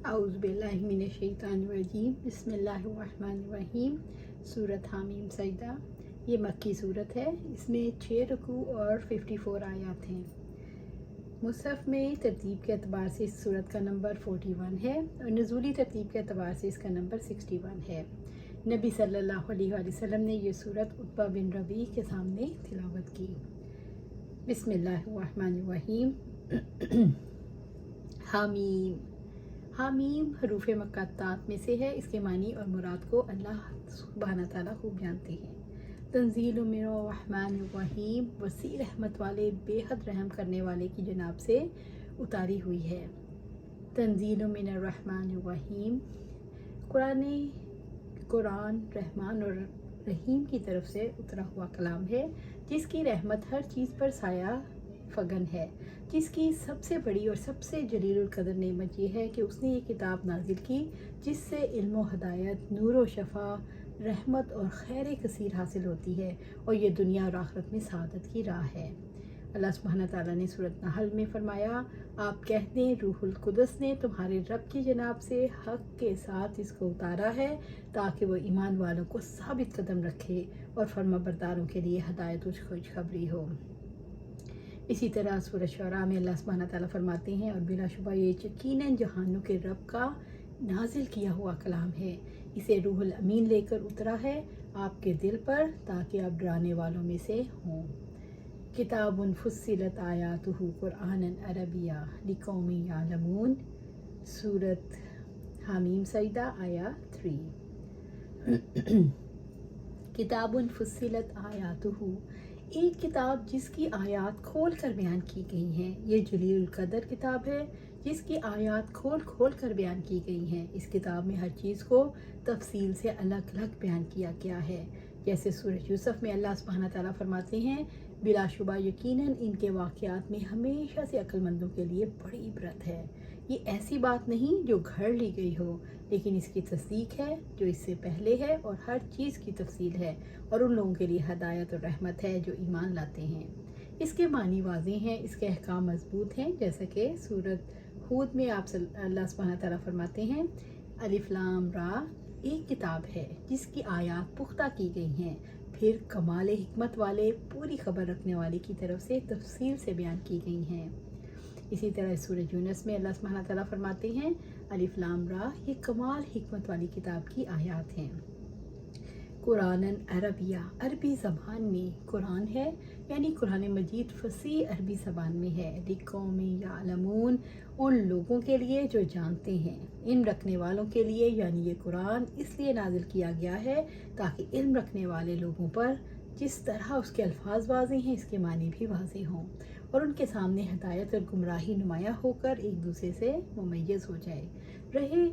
औज़ुबिल्लाहिमिनश्शैतानिर्रजीम बिस्मिल्लाहिर्रहमानिर्रहीम। सूरत हामीम सजदा। ये मक्की सूरत है। इसमें 6 रुकू और 54 आयत हैं। मुसहफ़ में तरतीब के अतबार से इस सूरत का नंबर 41 है और नुज़ूली तरतीब के अतबार से इसका नंबर 61 है। नबी सल्लल्लाहु अलैहि वसल्लम ने ये सूरत उत्बा बिन रबी के सामने तिलावत की। बिस्मिल्लाहिर्रहमानिर्रहीम। हामीम। हामीम हरूफ मक़त्तात में से है। इसके मानी और मुराद को अल्लाह सुब्हान तआला खूब जानते हैं। तंज़ील मिनर रहमानिर रहीम, वसी रहमत वाले बेहद रहम करने वाले की जनाब से उतारी हुई है। तंज़ील मिनर रहमानिर रहीम कुरान रहमान और रहीम की तरफ से उतरा हुआ कलाम है, जिसकी रहमत हर चीज़ पर साया फगन है, जिसकी सबसे बड़ी और सबसे जलीलुल कदर नेमत ये है कि उसने ये किताब नाजिल की जिससे इल्म व हदायत, नूर व शफा, रहमत और खैर कसीर हासिल होती है और ये दुनिया और आखिरत में सआदत की राह है। अल्लाह सुब्हान तआला ने सूरत नहल में फरमाया, आप कह दें रूहुल कुदस ने तुम्हारे रब की जनाब से हक के साथ इसको उतारा है ताकि वो ईमान वालों को साबित कदम रखे और फर्माबरदारों के लिए हदायत और खुशखबरी हो। इसी तरह सूरत शुअरा में अल्लाह सुब्हान तआला फरमाते हैं, और बिलाशुबा ये यकीनन जहानों के रब का नाजिल किया हुआ कलाम है, इसे रूहुल अमीन लेकर उतरा है आपके दिल पर ताकि आप डराने वालों में से हों। किताबुन फुस्सिलत आयातुहु कुरआनन अरबिया लिकौमी यालमून। सूरत हामीम सजदा आया 3। किताबुन फुस्सिलत आयातुहु, एक किताब जिसकी आयात खोल कर बयान की गई हैं। ये जलील कदर किताब है जिसकी आयात खोल खोल कर बयान की गई हैं। इस किताब में हर चीज़ को तफसील से अलग अलग बयान किया गया है। जैसे सूरह यूसुफ में अल्लाह सुब्हान तआला फरमाते हैं, बिलाशुबा यकीनन इनके वाक़यात में हमेशा से अक्लमंदों के लिए बड़ी इबरत है। ये ऐसी बात नहीं जो घड़ ली गई हो, लेकिन इसकी तस्दीक है जो इससे पहले है और हर चीज़ की तफसील है और उन लोगों के लिए हदायत और रहमत है जो ईमान लाते हैं। इसके मानी वाज़ेह हैं, इसके अहकाम मजबूत हैं। जैसा कि सूरत हूद में अल्लाह सुब्हान तआला फरमाते हैं, अलिफ लाम रा, एक किताब है जिसकी आयात पुख्ता की गई हैं, फिर कमाल हिकमत वाले पूरी खबर रखने वाले की तरफ से तफसील से बयान की गई हैं। इसी तरह सूरह यूनुस में अल्लाह सुब्हान तआला फरमाते हैं, अलिफ लाम रा, ये कमाल हिकमत वाली किताब की आयात हैं। कुरानन अरबिया, अरबी ज़बान में कुरान है, यानी कुरान मजीद फसी अरबी ज़बान में है। लिकौमी यालमून, उन लोगों के लिए जो जानते हैं। इल्म रखने वालों के लिए, यानी ये कुरान इसलिए नाजिल किया गया है ताकि इल्म रखने वाले लोगों पर जिस तरह उसके अल्फाज वाज़ेह हैं, इसके मानी भी वाज़ेह हों और उनके सामने हदायत और गुमराही नुमाया होकर एक दूसरे से मुमय्यज़ हो जाए। रहे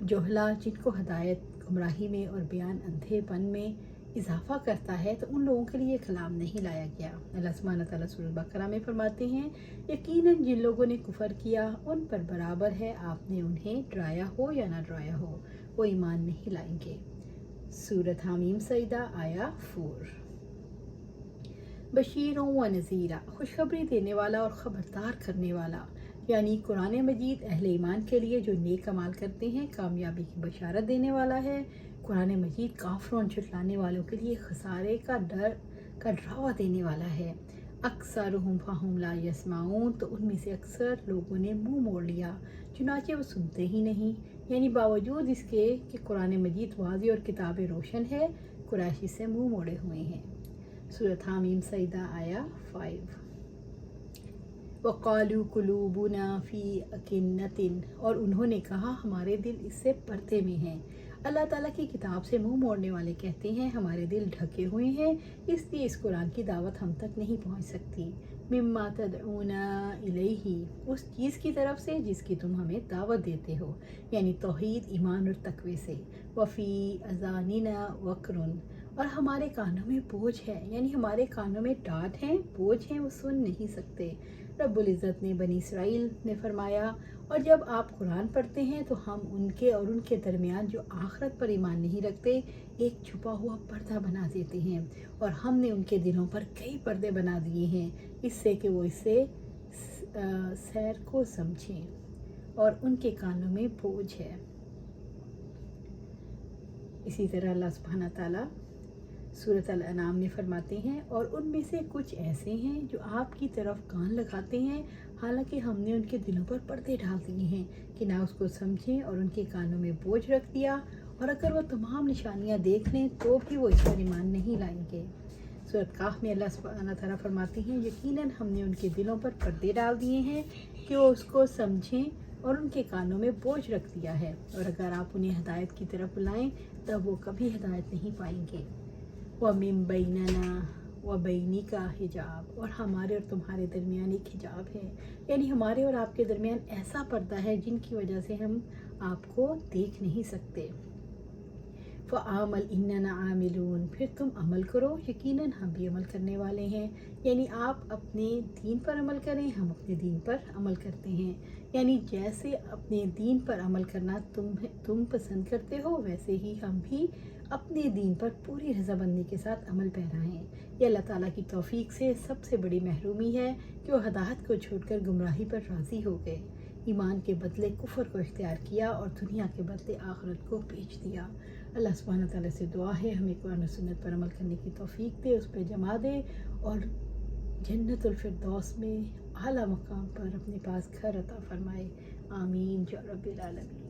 जोहला जिनको हदायत गुमराही में और बयान अंधेपन में इजाफा करता है, तो उन लोगों के लिए कलाम नहीं लाया गया। अल्लाह सुब्हान तआला सूरह बकरा में फरमाते हैं, यकीनन जिन लोगों ने कुफर किया उन पर बराबर है आपने उन्हें डराया हो या ना डराया हो, वो ईमान नहीं लाएंगे। सूरत हामीम सजदा आया 4। बशीरों व नज़ीरा, खुशखबरी देने वाला और ख़बरदार करने वाला, यानी कुरान मजीद अहले ईमान के लिए जो नेक अमाल करते हैं कामयाबी की बशारत देने वाला है। कुरान मजीद काफरों और झुटलाने वालों के लिए खसारे का डरावा देने वाला है। अक्सरुहुम फहुम ला यस्माऊन, तो उनमें से अक्सर लोगों ने मुंह मोड़ लिया, चुनाचे वो सुनते ही नहीं। यानी बावजूद इसके कि कुरान मजीद वाज़ेह और किताब रोशन है, कुरैश इससे मुंह मोड़े हुए हैं। सूरत हामीम सजदा आया 5। वक़ालू कुलूबुना फ़ी अकिन्नतिन, और उन्होंने कहा हमारे दिल इससे पर्दे में हैं। अल्लाह ताला की किताब से मुंह मोड़ने वाले कहते हैं हमारे दिल ढके हुए हैं, इसलिए इस कुरान की दावत हम तक नहीं पहुंच सकती। मिम्मा तदऊना इलैहि, उस चीज़ की तरफ से जिसकी तुम हमें दावत देते हो, यानी तौहीद, ईमान और तकवे से। वफ़ी अज़ानिना वक़रुन, और हमारे कानों में बोझ है, यानी हमारे कानों में डांट है, बोझ है, वो सुन नहीं सकते। रब्बुल इज़्ज़त ने बनी इसराइल ने फरमाया, और जब आप कुरान पढ़ते हैं तो हम उनके और उनके दरमियान जो आखिरत पर ईमान नहीं रखते एक छुपा हुआ पर्दा बना देते हैं, और हमने उनके दिलों पर कई पर्दे बना दिए हैं इससे कि वो इससे सैर को समझें। اور ان کے کانوں میں بوجھ ہے۔ اسی طرح اللہ سبحانہ تعالیٰ سورۃ الانعام میں فرماتے ہیں اور ان میں سے کچھ ایسے ہیں جو آپ کی طرف کان لگاتے ہیں حالانکہ ہم نے ان کے دلوں پر پردے ڈال دیے ہیں کہ نہ اس کو سمجھیں، اور ان کے کانوں میں بوجھ رکھ دیا، اور اگر وہ تمام نشانیاں دیکھ لیں تو بھی وہ اس پر ایمان نہیں لائیں گے۔ سورۃ کہف میں اللہ سبحانہ تعالیٰ فرماتے ہیں یقیناً ہم نے ان کے دلوں پر پردے ڈال دیے ہیں کہ وہ اس کو سمجھیں، اور ان کے کانوں میں بوجھ رکھ دیا ہے، اور اگر آپ انہیں ہدایت کی طرف بلائیں تب وہ کبھی ہدایت نہیں پائیں گے۔ وَمِن بَيْنَنَا وَبَيْنِكَ حجاب، اور ہمارے اور تمہارے درمیان ایک حجاب ہے، یعنی ہمارے اور آپ کے درمیان ایسا پردہ ہے جن کی وجہ سے ہم آپ کو دیکھ نہیں سکتے۔ فَعَمَلْ إِنَّنَا عَامِلُونَ، پھر تم عمل کرو، یقیناً ہم بھی عمل کرنے والے ہیں۔ یعنی آپ اپنے دین پر عمل کریں، ہم اپنے دین پر عمل کرتے ہیں۔ یعنی جیسے اپنے دین پر عمل کرنا تم پسند کرتے ہو، ویسے ہی ہم بھی اپنے دین پر پوری رضامندی کے ساتھ عمل پیرا ہیں۔ یہ اللہ تعالیٰ کی توفیق سے سب سے بڑی محرومی ہے کہ وہ ہدایت کو چھوڑ کر گمراہی پر راضی ہو گئے، ایمان کے بدلے کفر کو اختیار کیا اور دنیا کے بدلے آخرت کو بیچ دیا۔ اللہ سبحانہ تعالیٰ سے دعا ہے ہمیں قرآن و سنت پر عمل کرنے کی توفیق دے، اس پہ جما دے، اور جنت الفردوس میں اعلیٰ مقام پر اپنے پاس گھر عطا فرمائے۔ آمین یا رب العالمین۔